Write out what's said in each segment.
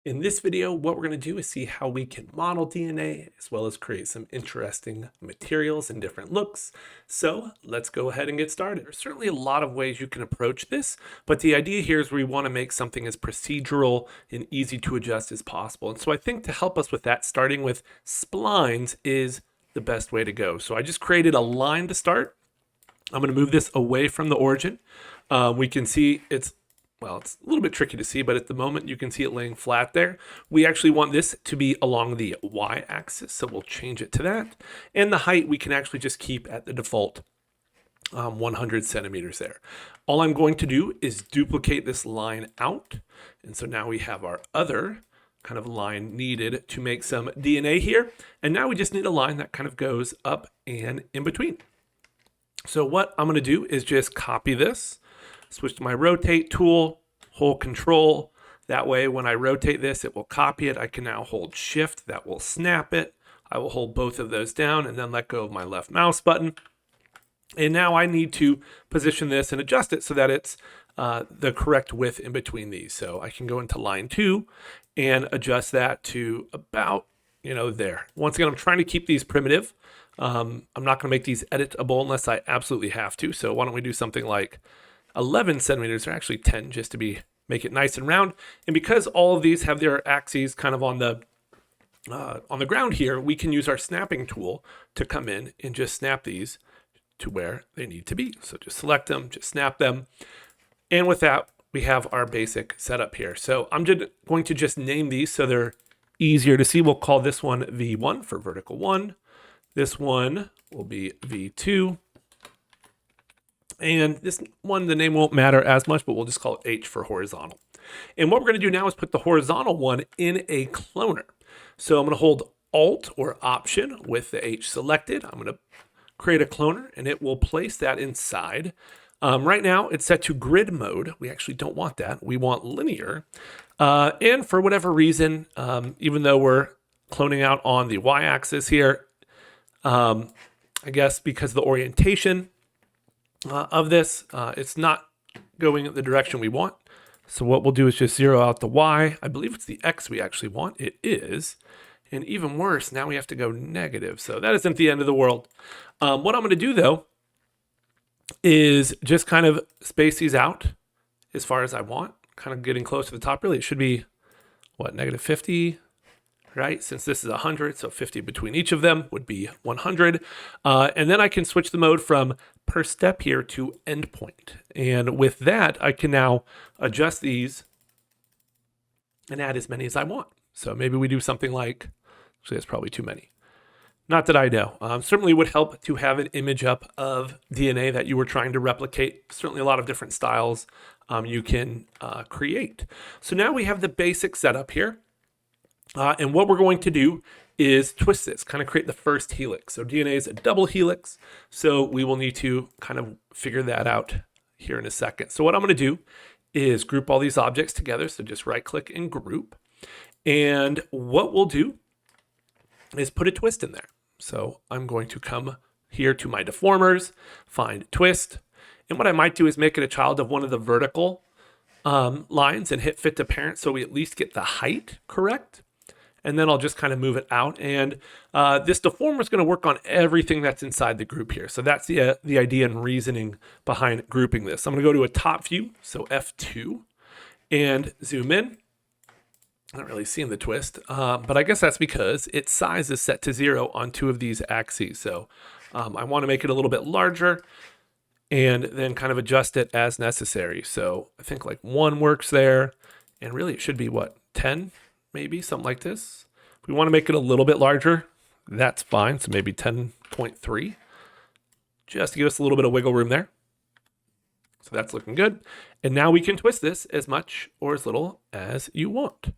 In this video, what we're going to do is see how we can model DNA as well as create some interesting materials and different looks. So let's go ahead and get started. There's certainly a lot of ways you can approach this, but the idea here is we want to make something as procedural and easy to adjust as possible. And so I think to help us with that, starting with splines is the best way to go. So I just created a line to start. I'm going to move this away from the origin. We can see it's a little bit tricky to see, but at the moment you can see it laying flat there. We actually want this to be along the y-axis, so we'll change it to that. And the height we can actually just keep at the default 100 centimeters there. All I'm going to do is duplicate this line out. And so now we have our other kind of line needed to make some DNA here. And now we just need a line that kind of goes up and in between. So what I'm going to do is just copy this, switch to my rotate tool, hold control. That way, when I rotate this, it will copy it. I can now hold shift, that will snap it. I will hold both of those down and then let go of my left mouse button. And now I need to position this and adjust it so that it's the correct width in between these. So I can go into line 2 and adjust that to about, there. Once again, I'm trying to keep these primitive. I'm not going to make these editable unless I absolutely have to. So why don't we do something like 11 centimeters, or actually 10, just to make it nice and round. And because all of these have their axes kind of on the ground here, we can use our snapping tool to come in and just snap these to where they need to be. So just select them, just snap them. And with that, we have our basic setup here. So I'm just going to just name these so they're easier to see. We'll call this one V1 for vertical 1. This one will be V2. And this one, the name won't matter as much, but we'll just call it H for horizontal. And what we're going to do now is put the horizontal one in a cloner. So I'm going to hold Alt or Option with the H selected. I'm going to create a cloner and it will place that inside. Right now it's set to grid mode. We actually don't want that. We want linear. And for whatever reason, even though we're cloning out on the y-axis here, I guess because of the orientation of this, it's not going in the direction we want. So what we'll do is just zero out the Y. I believe it's the X we actually want. It is. And even worse, now we have to go negative. So that isn't the end of the world. What I'm going to do though is just kind of space these out as far as I want, kind of getting close to the top. Really, it should be what, negative 50, right? Since this is 100, so 50 between each of them would be 100. And then I can switch the mode from per step here to endpoint. And with that, I can now adjust these and add as many as I want. So maybe we do something like, actually that's probably too many. Not that I know. Certainly would help to have an image up of DNA that you were trying to replicate. Certainly a lot of different styles you can create. So now we have the basic setup here. And what we're going to do is twist this, kind of create the first helix. So DNA is a double helix, so we will need to kind of figure that out here in a second. So what I'm going to do is group all these objects together. So just right click and group. And what we'll do is put a twist in there. So I'm going to come here to my deformers, find twist. And what I might do is make it a child of one of the vertical lines and hit fit to parent so we at least get the height correct. And then I'll just kind of move it out. And this deformer is going to work on everything that's inside the group here. So that's the idea and reasoning behind grouping this. I'm going to go to a top view, so F2, and zoom in. Not really seeing the twist, but I guess that's because its size is set to 0 on 2 of these axes. So I want to make it a little bit larger and then kind of adjust it as necessary. So I think like 1 works there, and really it should be what, 10? Maybe something like this. If we want to make it a little bit larger, that's fine. So maybe 10.3, just to give us a little bit of wiggle room there. So that's looking good. And now we can twist this as much or as little as you want.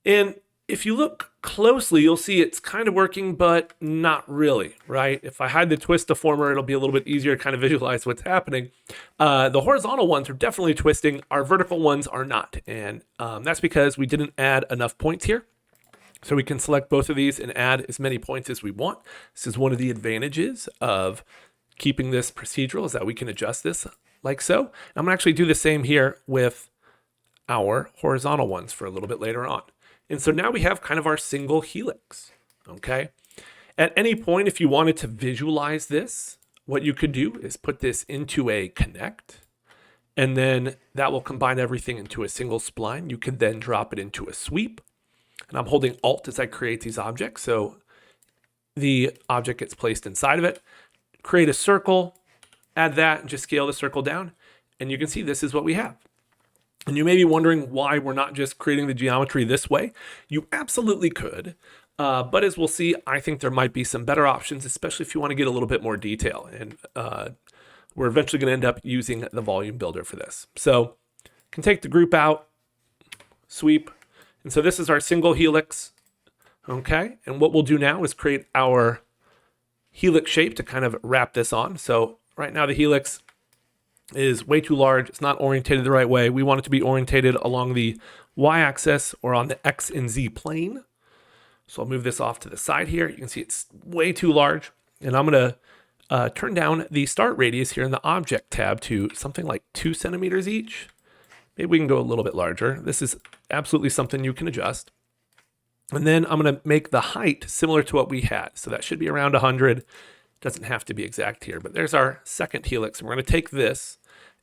And if you look closely, you'll see it's kind of working, but not really, right? If I hide the twist deformer, it'll be a little bit easier to kind of visualize what's happening. The horizontal ones are definitely twisting. Our vertical ones are not. And that's because we didn't add enough points here. So we can select both of these and add as many points as we want. This is one of the advantages of keeping this procedural, is that we can adjust this like so. And I'm gonna actually do the same here with our horizontal ones for a little bit later on. And so now we have kind of our single helix, okay? At any point, if you wanted to visualize this, what you could do is put this into a connect, and then that will combine everything into a single spline. You could then drop it into a sweep, and I'm holding Alt as I create these objects, so the object gets placed inside of it. Create a circle, add that, and just scale the circle down, and you can see this is what we have. And you may be wondering why we're not just creating the geometry this way. You absolutely could, but as we'll see, I think there might be some better options, especially if you want to get a little bit more detail. And we're eventually going to end up using the volume builder for this. So can take the group out, sweep, and so this is our single helix, okay? And what we'll do now is create our helix shape to kind of wrap this on. So right now the helix is way too large. It's not orientated the right way. We want it to be orientated along the y-axis or on the x and z plane. So I'll move this off to the side here. You can see it's way too large. And I'm going to turn down the start radius here in the object tab to something like 2 centimeters each. Maybe we can go a little bit larger. This is absolutely something you can adjust. And then I'm going to make the height similar to what we had. So that should be around 100. Doesn't have to be exact here, but there's our second helix. And we're going to take this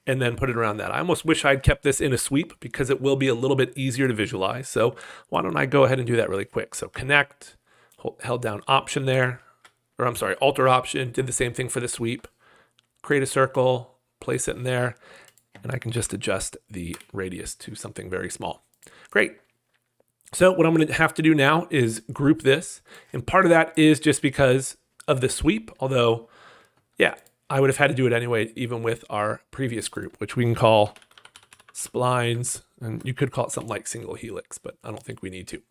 and then put it around that. I almost wish I'd kept this in a sweep because it will be a little bit easier to visualize. So why don't I go ahead and do that really quick. So connect, held down Option there, or I'm sorry, Alt or Option, did the same thing for the sweep. Create a circle, place it in there, and I can just adjust the radius to something very small. Great. So what I'm going to have to do now is group this. And part of that is just because of the sweep, although, yeah, I would have had to do it anyway, even with our previous group, which we can call Splines, and you could call it something like single helix, but I don't think we need to.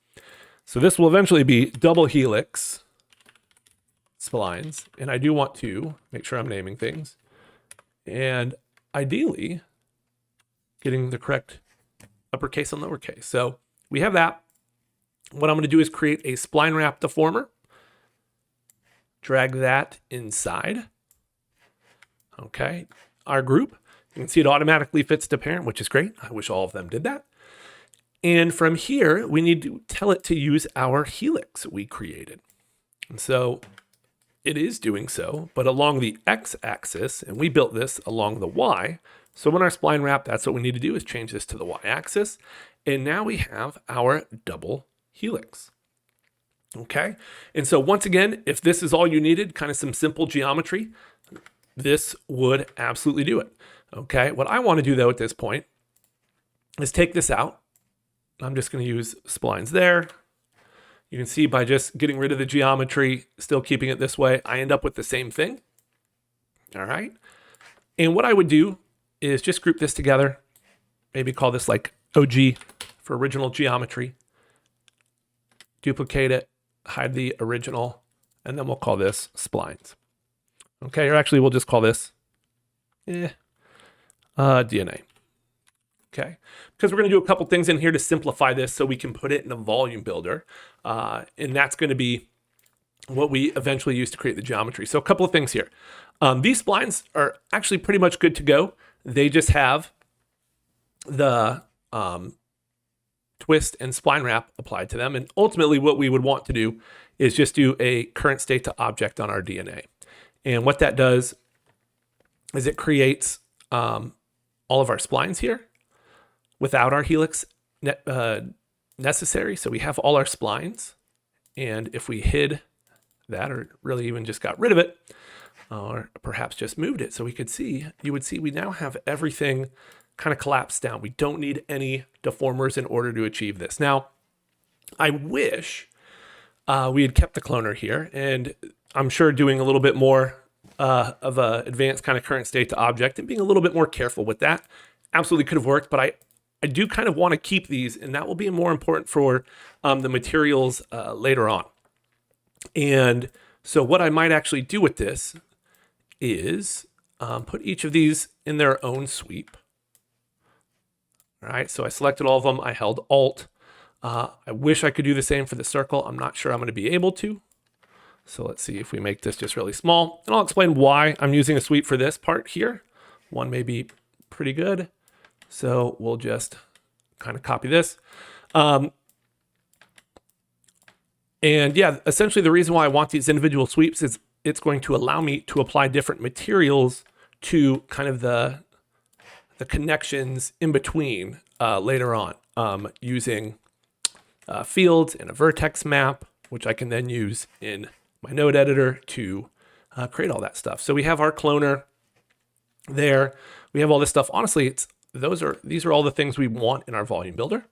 So this will eventually be double helix Splines, and I do want to make sure I'm naming things, and ideally getting the correct uppercase and lowercase. So we have that. What I'm going to do is create a spline wrap deformer. Drag that inside. Okay, our group. You can see it automatically fits to parent, which is great. I wish all of them did that. And from here, we need to tell it to use our helix we created. And so it is doing so, but along the x-axis, and we built this along the y. So when our spline wrap, that's what we need to do is change this to the y-axis. And now we have our double helix. Okay, and so once again, if this is all you needed, kind of some simple geometry, this would absolutely do it. Okay, what I want to do though at this point is take this out. I'm just going to use splines there. You can see by just getting rid of the geometry, still keeping it this way, I end up with the same thing. All right, and what I would do is just group this together, maybe call this like OG for original geometry, duplicate it, hide the original, and then we'll call this splines. Okay, or actually we'll just call this DNA. Okay, because we're going to do a couple things in here to simplify this so we can put it in a volume builder, and that's going to be what we eventually use to create the geometry. So a couple of things here. These splines are actually pretty much good to go. They just have the twist and spline wrap applied to them. And ultimately what we would want to do is just do a current state to object on our DNA. And what that does is it creates all of our splines here without our helix necessary. So we have all our splines. And if we hid that, or really even just got rid of it, or perhaps just moved it so we could see, you would see we now have everything kind of collapsed down. We don't need any deformers in order to achieve this. Now, I wish we had kept the cloner here, and I'm sure doing a little bit more of a advanced kind of current state to object and being a little bit more careful with that absolutely could have worked, but I do kind of want to keep these, and that will be more important for the materials later on. And so what I might actually do with this is put each of these in their own sweep. All right, so I selected all of them. I held Alt. I wish I could do the same for the circle. I'm not sure I'm going to be able to. So let's see if we make this just really small. And I'll explain why I'm using a sweep for this part here. One may be pretty good. So we'll just kind of copy this. And yeah, essentially the reason why I want these individual sweeps is it's going to allow me to apply different materials to kind of the connections in between later on, using fields and a vertex map, which I can then use in my node editor to create all that stuff. So we have our cloner there. We have all this stuff. Honestly, these are all the things we want in our volume builder.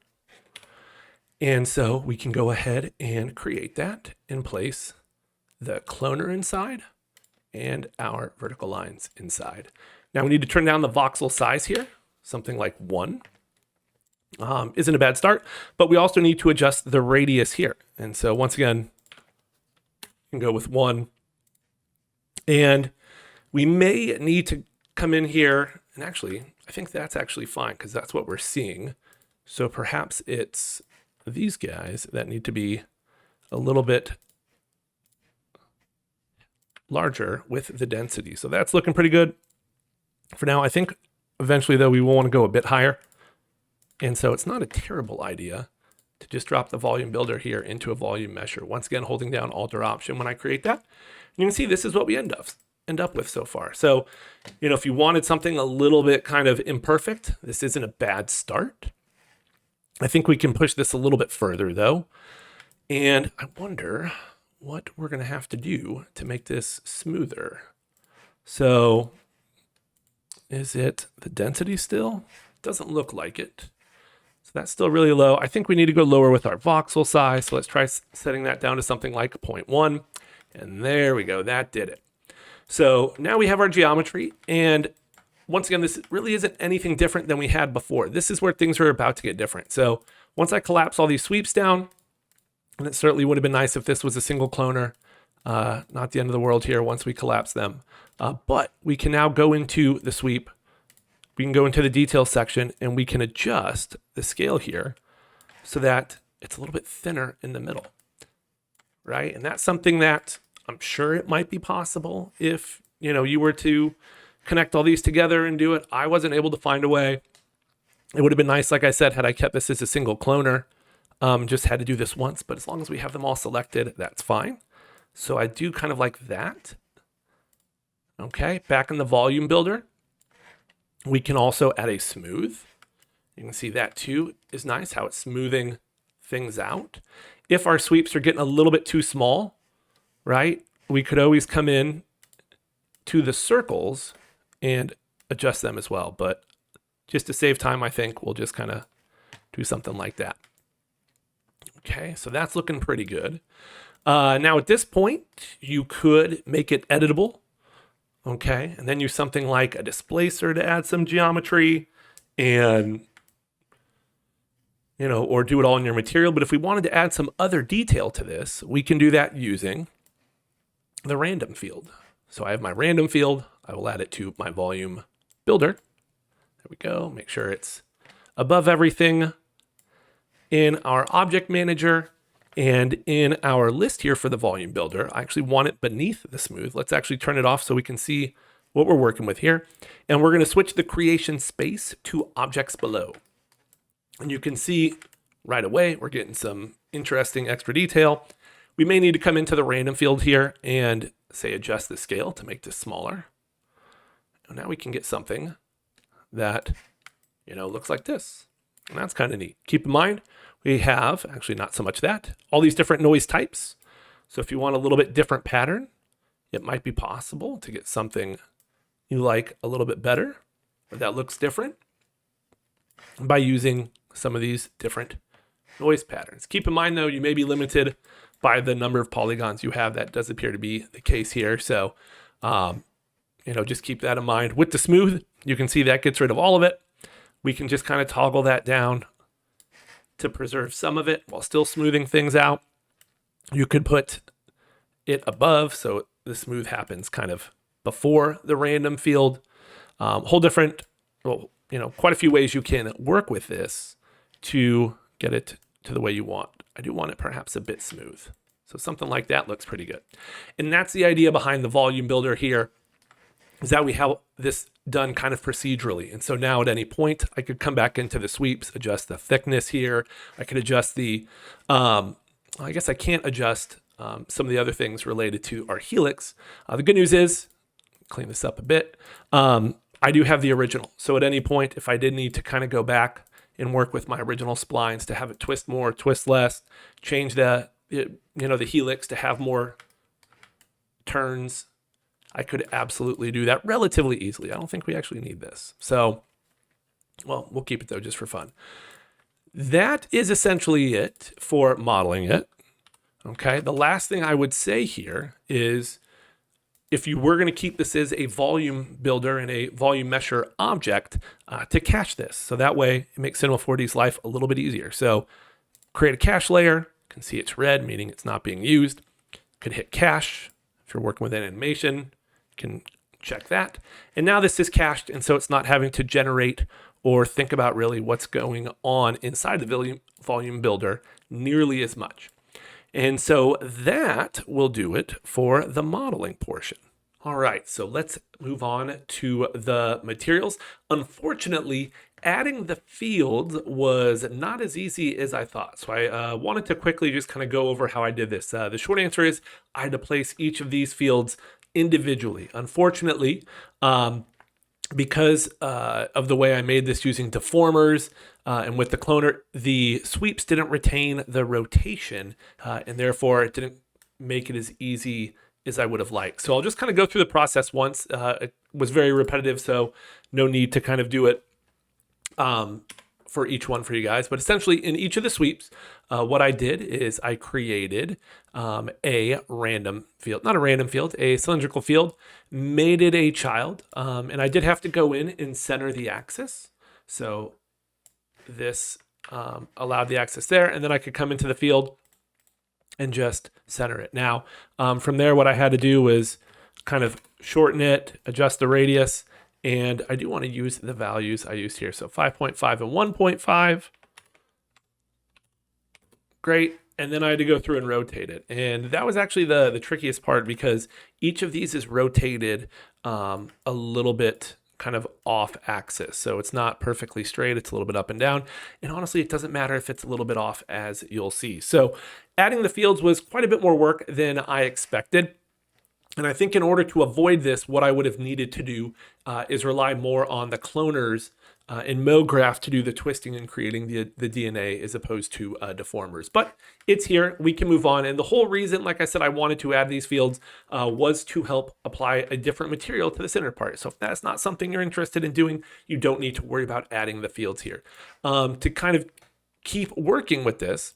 And so we can go ahead and create that and place the cloner inside and our vertical lines inside. Now we need to turn down the voxel size here, something like 1. Isn't a bad start, but we also need to adjust the radius here. And so once again, you can go with 1. And we may need to come in here, and actually, I think that's actually fine because that's what we're seeing. So perhaps it's these guys that need to be a little bit larger with the density. So that's looking pretty good for now. I think eventually though, we will want to go a bit higher. And so it's not a terrible idea to just drop the volume builder here into a volume measure. Once again, holding down Alt or Option when I create that. You can see this is what we end up with so far. So, if you wanted something a little bit kind of imperfect, this isn't a bad start. I think we can push this a little bit further though. And I wonder what we're going to have to do to make this smoother. So is it the density still? Doesn't look like it. So that's still really low. I think we need to go lower with our voxel size. So let's try setting that down to something like 0.1. And there we go. That did it. So now we have our geometry. And once again, this really isn't anything different than we had before. This is where things are about to get different. So once I collapse all these sweeps down, and it certainly would have been nice if this was a single cloner, not the end of the world here once we collapse them. But we can now go into the sweep. We can go into the detail section and we can adjust the scale here so that it's a little bit thinner in the middle, right? And that's something that I'm sure it might be possible if, you were to connect all these together and do it. I wasn't able to find a way. It would have been nice, like I said, had I kept this as a single cloner, just had to do this once, but as long as we have them all selected, that's fine. So I do kind of like that. Okay, back in the volume builder, we can also add a smooth. You can see that too is nice, how it's smoothing things out. If our sweeps are getting a little bit too small, right, we could always come in to the circles and adjust them as well. But just to save time, I think we'll just kind of do something like that. Okay, so that's looking pretty good. Now at this point, you could make it editable. Okay, and then use something like a displacer to add some geometry and, or do it all in your material. But if we wanted to add some other detail to this, we can do that using the random field. So I have my random field. I will add it to my volume builder. There we go. Make sure it's above everything in our object manager. And in our list here for the volume builder, I actually want it beneath the smooth. Let's actually turn it off so we can see what we're working with here. And we're going to switch the creation space to objects below. And you can see right away, we're getting some interesting extra detail. We may need to come into the random field here and say adjust the scale to make this smaller. And now we can get something that, looks like this. And that's kind of neat. Keep in mind, we have, actually not so much that, all these different noise types. So if you want a little bit different pattern, it might be possible to get something you like a little bit better, or that looks different, by using some of these different noise patterns. Keep in mind though, you may be limited by the number of polygons you have. That does appear to be the case here. So, just keep that in mind. With the smooth, you can see that gets rid of all of it. We can just kind of toggle that down to preserve some of it while still smoothing things out. You could put it above so the smooth happens kind of before the random field. Quite a few ways you can work with this to get it to the way you want. I do want it perhaps a bit smooth. So something like that looks pretty good. And that's the idea behind the volume builder here, is that we have this done kind of procedurally. And so now at any point, I could come back into the sweeps, adjust the thickness here. I could adjust the, I guess I can't adjust some of the other things related to our helix. The good news is, clean this up a bit, I do have the original. So at any point, if I did need to kind of go back and work with my original splines to have it twist more, twist less, change the helix to have more turns, I could absolutely do that relatively easily. I don't think we actually need this. So, well, we'll keep it though just for fun. That is essentially it for modeling it. Okay, the last thing I would say here is if you were going to keep this as a volume builder and a volume mesher object, to cache this. So that way it makes Cinema 4D's life a little bit easier. So create a cache layer, you can see it's red, meaning it's not being used. Could hit cache. If you're working with an animation, you can check that. And now this is cached, and so it's not having to generate or think about really what's going on inside the volume builder nearly as much. And so that will do it for the modeling portion. All right, so let's move on to the materials. Unfortunately, adding the fields was not as easy as I thought. So I wanted to quickly just kind of go over how I did this. The short answer is I had to place each of these fields individually. Unfortunately, because of the way I made this using deformers and with the cloner, the sweeps didn't retain the rotation and therefore it didn't make it as easy as I would have liked. So I'll just kind of go through the process once. It was very repetitive, so no need to kind of do it for each one for you guys. But essentially in each of the sweeps, what I did is I created a random field, not a random field, a cylindrical field, made it a child. And I did have to go in and center the axis. So this allowed the axis there, and then I could come into the field and just center it. Now, from there, what I had to do was kind of shorten it, adjust the radius, and I do want to use the values I used here. So 5.5 and 1.5. Great. And then I had to go through and rotate it. And that was actually the trickiest part because each of these is rotated a little bit kind of off axis. So it's not perfectly straight. It's a little bit up and down. And honestly, it doesn't matter if it's a little bit off, as you'll see. So adding the fields was quite a bit more work than I expected. And I think in order to avoid this, what I would have needed to do is rely more on the cloners in MoGraph to do the twisting and creating the DNA as opposed to deformers. But it's here, we can move on. And the whole reason, like I said, I wanted to add these fields was to help apply a different material to the center part. So if that's not something you're interested in doing, you don't need to worry about adding the fields here. To kind of keep working with this,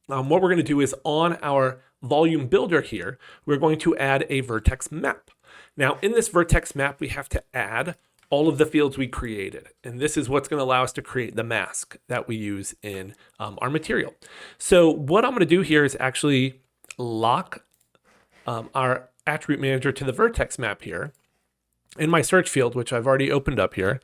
what we're going to do is on our volume builder here, we're going to add a vertex map. Now in this vertex map, we have to add all of the fields we created. And this is what's going to allow us to create the mask that we use in our material. So what I'm going to do here is actually lock our attribute manager to the vertex map here. In my search field, which I've already opened up here,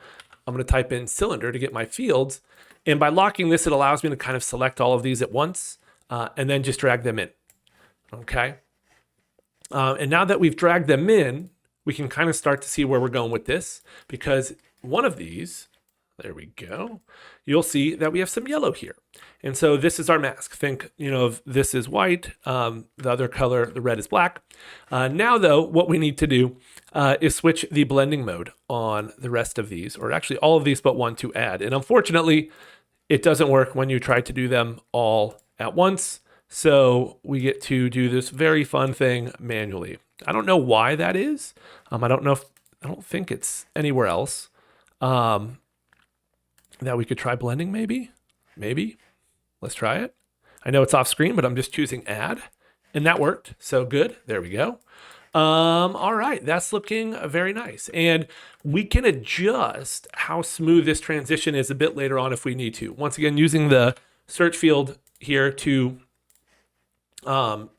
I'm going to type in cylinder to get my fields. And by locking this, it allows me to kind of select all of these at once and then just drag them in. Okay. And now that we've dragged them in, we can kind of start to see where we're going with this, because one of these, there we go, you'll see that we have some yellow here. And so this is our mask. Think, of this is white, the other color, the red is black. Now though, what we need to do is switch the blending mode on the rest of these, or actually all of these but one, to add. And unfortunately, it doesn't work when you try to do them all at once. So we get to do this very fun thing manually. I don't know why that is. I don't think it's anywhere else that we could try blending. Maybe. Let's try it. I know it's off screen, but I'm just choosing add, and that worked. So good. There we go. All right, that's looking very nice. And we can adjust how smooth this transition is a bit later on if we need to. Once again, using the search field here to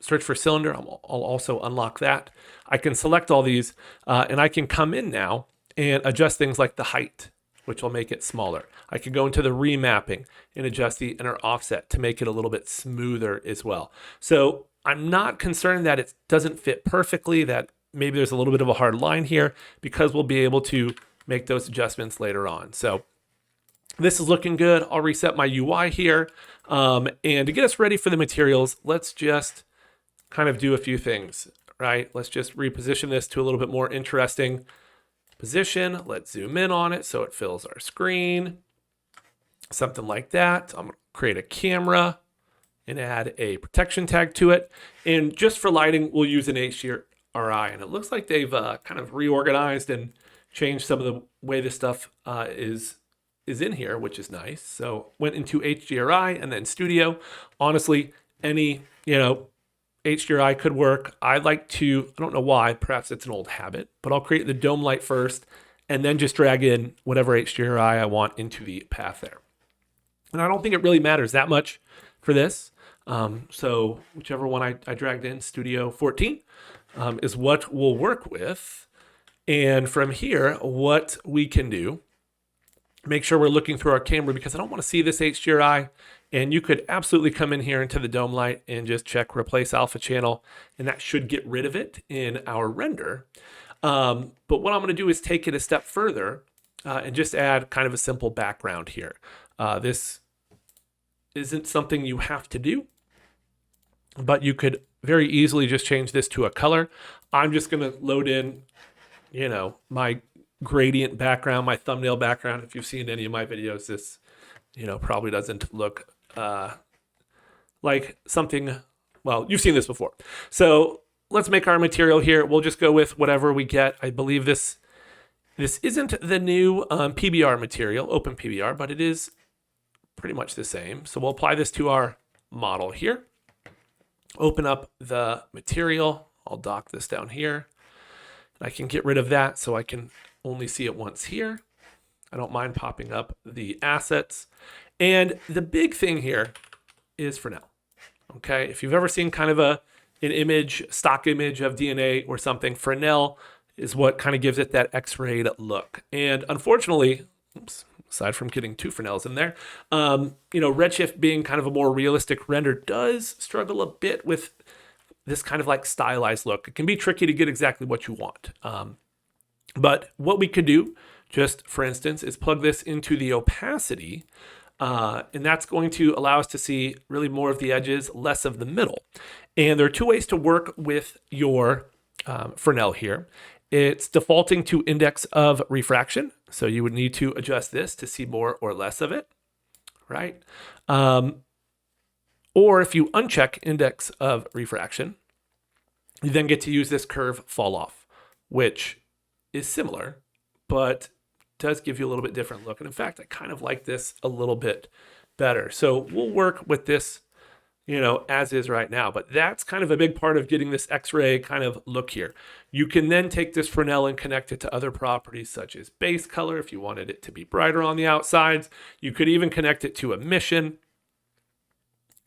search for cylinder. I'll also unlock that. I can select all these and I can come in now and adjust things like the height, which will make it smaller. I could go into the remapping and adjust the inner offset to make it a little bit smoother as well. So I'm not concerned that it doesn't fit perfectly, that maybe there's a little bit of a hard line here, because we'll be able to make those adjustments later on. So this is looking good. I'll reset my UI here. And to get us ready for the materials, let's just kind of do a few things, right? Let's just reposition this to a little bit more interesting position. Let's zoom in on it so it fills our screen. Something like that. I'm going to create a camera and add a protection tag to it. And just for lighting, we'll use an HDRI. And it looks like they've kind of reorganized and changed some of the way this stuff is in here, which is nice. So went into HDRI and then Studio. Honestly, any, HDRI could work. I like to, I don't know why, perhaps it's an old habit, but I'll create the dome light first and then just drag in whatever HDRI I want into the path there. And I don't think it really matters that much for this. So whichever one I dragged in, Studio 14, is what we'll work with. And from here, what we can do, make sure we're looking through our camera because I don't want to see this HDRI. And you could absolutely come in here into the dome light and just check replace alpha channel, and that should get rid of it in our render. But what I'm going to do is take it a step further and just add kind of a simple background here. This isn't something you have to do, but you could very easily just change this to a color. I'm just going to load in, my gradient background, my thumbnail background. If you've seen any of my videos, this, probably doesn't look like something, well, you've seen this before. So let's make our material here. We'll just go with whatever we get. I believe this isn't the new PBR material, open PBR, but it is pretty much the same. So we'll apply this to our model here. Open up the material. I'll dock this down here. I can get rid of that so I can only see it once here. I don't mind popping up the assets. And the big thing here is Fresnel. Okay, if you've ever seen kind of an image, stock image of DNA or something, Fresnel is what kind of gives it that X-rayed look. And unfortunately, aside from getting two Fresnels in there, Redshift being kind of a more realistic render does struggle a bit with this kind of like stylized look. It can be tricky to get exactly what you want. But what we could do, just for instance, is plug this into the opacity, and that's going to allow us to see really more of the edges, less of the middle. And there are two ways to work with your Fresnel here. It's defaulting to index of refraction, so you would need to adjust this to see more or less of it, right? Or if you uncheck index of refraction, you then get to use this curve fall off, which is similar, but does give you a little bit different look. And in fact, I kind of like this a little bit better. So we'll work with this, as is right now, but that's kind of a big part of getting this X-ray kind of look here. You can then take this Fresnel and connect it to other properties such as base color if you wanted it to be brighter on the outsides. You could even connect it to emission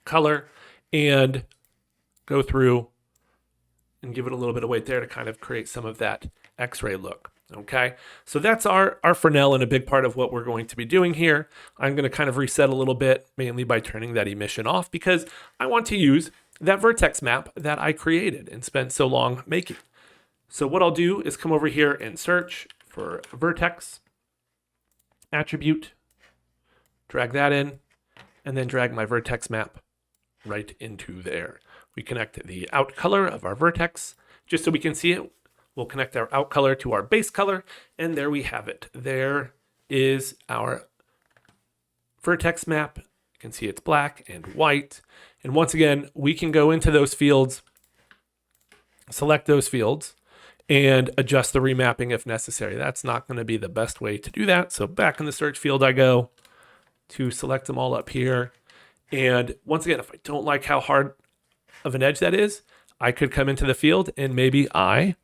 color and go through and give it a little bit of weight there to kind of create some of that X-ray look. Okay, so that's our Fresnel and a big part of what we're going to be doing here. I'm going to kind of reset a little bit, mainly by turning that emission off because I want to use that vertex map that I created and spent so long making. So what I'll do is come over here and search for vertex attribute, drag that in, and then drag my vertex map right into there. We connect the out color of our vertex just so we can see it. We'll connect our out color to our base color, and there we have it. There is our vertex map. You can see it's black and white. And once again, we can go into those fields, select those fields, and adjust the remapping if necessary. That's not going to be the best way to do that. So back in the search field I go to select them all up here. And once again, if I don't like how hard of an edge that is, I could come into the field and maybe I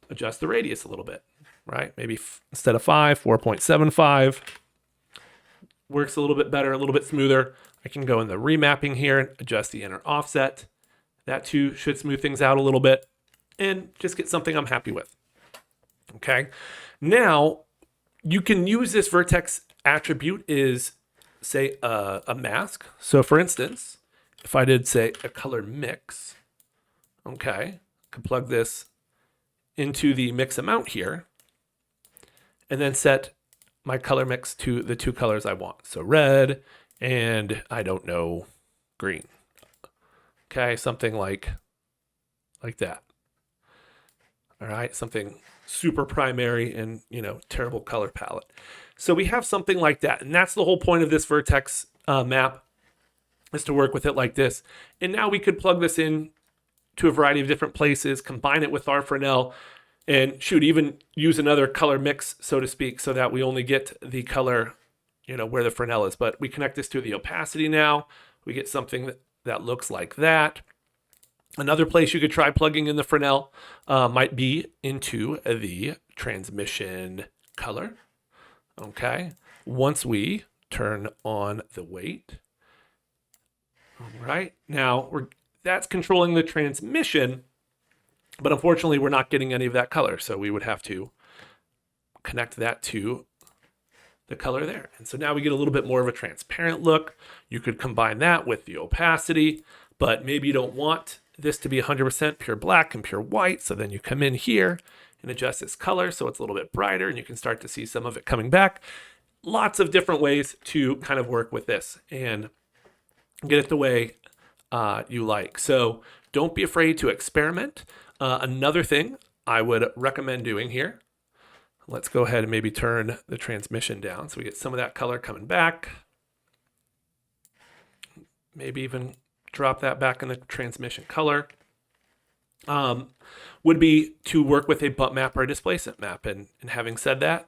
adjust the radius a little bit, right? Maybe instead of 5, 4.75. Works a little bit better, a little bit smoother. I can go in the remapping here and adjust the inner offset. That too should smooth things out a little bit and just get something I'm happy with. Okay. Now you can use this vertex attribute is say a mask. So for instance, if I did say a color mix, okay, I could plug this into the mix amount here and then set my color mix to the two colors I want. So red and I don't know, green. Okay, something like that. All right, something super primary and, terrible color palette. So we have something like that. And that's the whole point of this vertex map, is to work with it like this. And now we could plug this in to a variety of different places, combine it with our Fresnel, and even use another color mix, so to speak, so that we only get the color, where the Fresnel is. But we connect this to the opacity now. We get something that looks like that. Another place you could try plugging in the Fresnel might be into the transmission color. Okay. Once we turn on the weight. All right. Now that's controlling the transmission, but unfortunately we're not getting any of that color. So we would have to connect that to the color there. And so now we get a little bit more of a transparent look. You could combine that with the opacity, but maybe you don't want this to be 100% pure black and pure white. So then you come in here and adjust its color so it's a little bit brighter, and you can start to see some of it coming back. Lots of different ways to kind of work with this and get it the way you like. So don't be afraid to experiment. Another thing I would recommend doing here, let's go ahead and maybe turn the transmission down so we get some of that color coming back. Maybe even drop that back in the transmission color. Would be to work with a bump map or a displacement map. And having said that,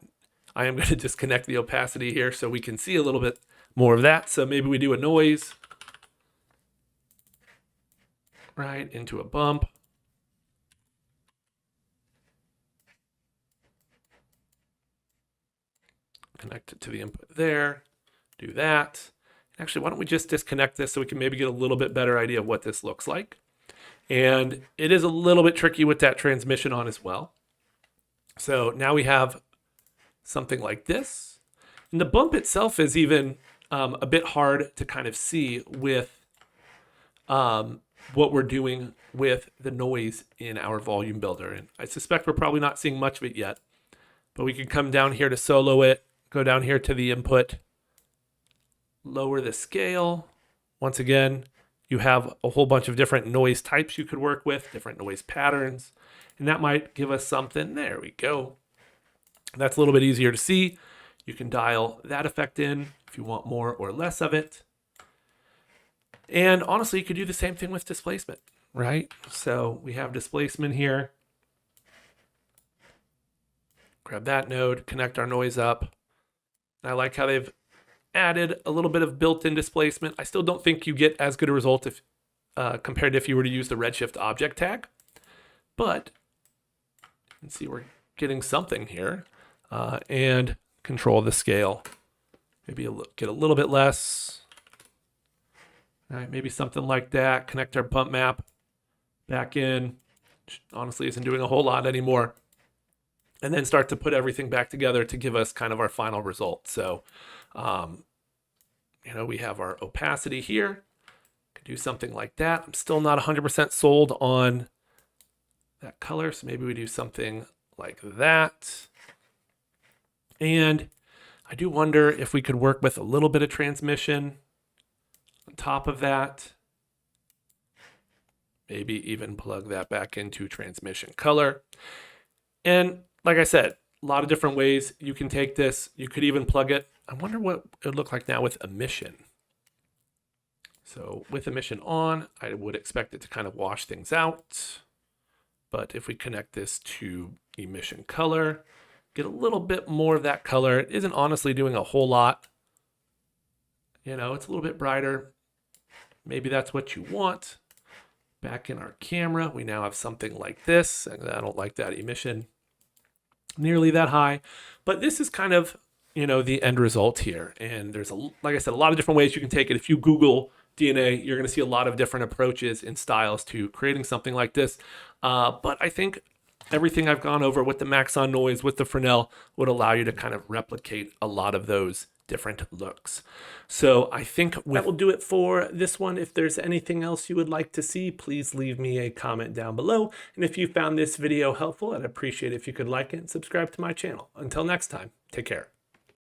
I am going to disconnect the opacity here so we can see a little bit more of that. So maybe we do a noise right into a bump. Connect it to the input there, do that. Actually, why don't we just disconnect this so we can maybe get a little bit better idea of what this looks like. And it is a little bit tricky with that transmission on as well. So now we have something like this. And the bump itself is even a bit hard to kind of see with what we're doing with the noise in our volume builder. And I suspect we're probably not seeing much of it yet, but we can come down here to solo it, go down here to the input, lower the scale. Once again, you have a whole bunch of different noise types you could work with, different noise patterns, and that might give us something. There we go. That's a little bit easier to see. You can dial that effect in if you want more or less of it. And honestly, you could do the same thing with displacement, right? So we have displacement here. Grab that node, connect our noise up. I like how they've added a little bit of built-in displacement. I still don't think you get as good a result if compared to if you were to use the Redshift object tag, but you can see we're getting something here, and control the scale. Maybe get a little bit less. All right, maybe something like that. Connect our bump map back in. Which honestly isn't doing a whole lot anymore. And then start to put everything back together to give us kind of our final result. So, we have our opacity here. Could do something like that. I'm still not 100% sold on that color, so maybe we do something like that. And I do wonder if we could work with a little bit of transmission on top of that. Maybe even plug that back into transmission color. And like I said, a lot of different ways you can take this. You could even plug it. I wonder what it would look like now with emission. So with emission on, I would expect it to kind of wash things out. But if we connect this to emission color, get a little bit more of that color. It isn't honestly doing a whole lot. It's a little bit brighter. Maybe that's what you want. Back in our camera, we now have something like this. And I don't like that emission nearly that high, but this is kind of, the end result here. And there's like I said, a lot of different ways you can take it. If you Google DNA, you're going to see a lot of different approaches and styles to creating something like this. But I think everything I've gone over with the Maxon noise, with the Fresnel, would allow you to kind of replicate a lot of those different looks. So I think that will do it for this one. If there's anything else you would like to see, please leave me a comment down below. And if you found this video helpful, I'd appreciate it if you could like it and subscribe to my channel. Until next time, take care.